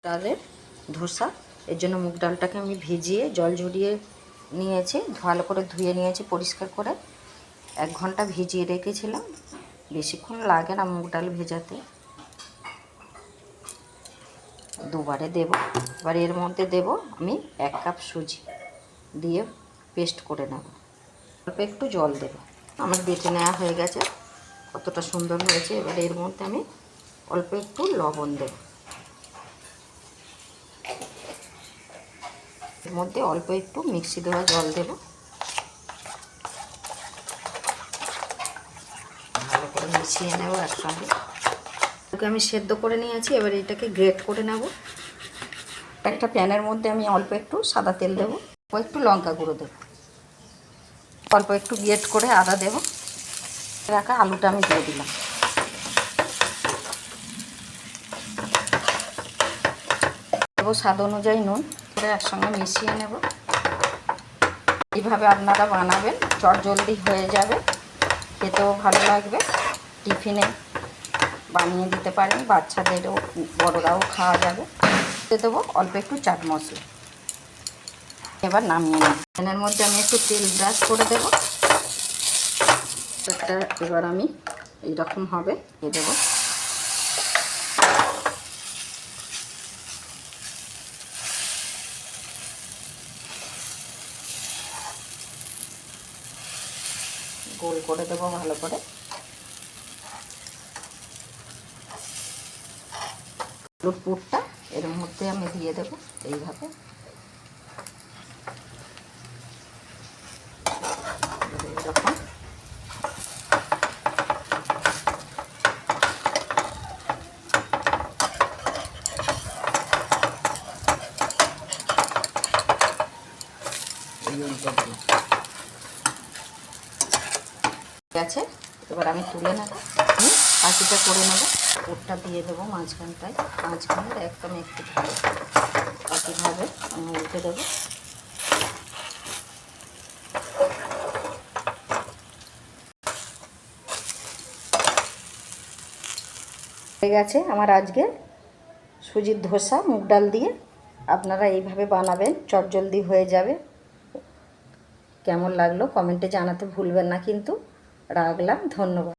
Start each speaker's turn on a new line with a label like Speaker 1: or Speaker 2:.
Speaker 1: ডালের ধোসা। এর জন্য মুগ ডালটাকে আমি ভিজিয়ে জল ঝরিয়ে নিয়েছি, ভালো করে ধুয়ে নিয়েছি পরিষ্কার করে। 1 ঘন্টা ভিজিয়ে রেখেছিলাম, বেশিক্ষণ লাগে না মুগ ডাল ভেজাতে। দুবারে দেব। এবার এর মধ্যে দেব আমি 1 কাপ সুজি দিয়ে পেস্ট করে নেব। অল্প একটু জল দেব। আমার বেটে নেওয়া হয়ে গেছে, কতটা সুন্দর হয়েছে। এবার এর মধ্যে আমি অল্প একটু লবণ দেব। এর মধ্যে অল্প একটু মিক্সি দেওয়া জল দেব। ভালো করে মিশিয়ে নেব একসঙ্গে। ওকে আমি সেদ্ধ করে নিয়েছি, এবার এটাকে গ্রেট করে নেব। একটা প্যানের মধ্যে আমি অল্প একটু সাদা তেল দেব, অল্প একটু লঙ্কা গুঁড়ো দেব, অল্প একটু গ্রেট করে আদা দেব। রাখা আলুটা আমি দিয়ে দিলাম। দেব স্বাদ অনুযায়ী নুন, করে একসঙ্গে মিশিয়ে নেব। এইভাবে আপনারা বানাবেন, চটজলদি হয়ে যাবে, খেতেও ভালো লাগবে। টিফিনে বানিয়ে দিতে পারেন, বাচ্চাদেরও বড়রাও খাওয়া যাবে। দেবো অল্প একটু চাট মশলা। এবার নামিয়ে নেব। প্যানের মধ্যে আমি একটু তেল ব্রাশ করে দেবো। একটা এবার আমি এইরকম হবে দিয়ে দেবো। গোল করে দেবো ভালো করে। আলুর পুরটা এর মধ্যে আমি দিয়ে দেবো এইভাবে। এরকম আছে। এবার আমি তুলে নেব, আমি বাকিটা করে নেব। পুরটা দিয়ে দেবো মাঝখানটায়, মাঝখানের একদম একটু ভালো বাকিভাবে আমি উল্টে দেবো। হয়ে গেছে আমার আজকে সুজির ধোসা মুগ ডাল দিয়ে। আপনারা এইভাবে বানাবেন, চটজলদি হয়ে যাবে। কেমন লাগলো কমেন্টে জানাতে ভুলবেন না কিন্তু। রাখলাম, ধন্যবাদ।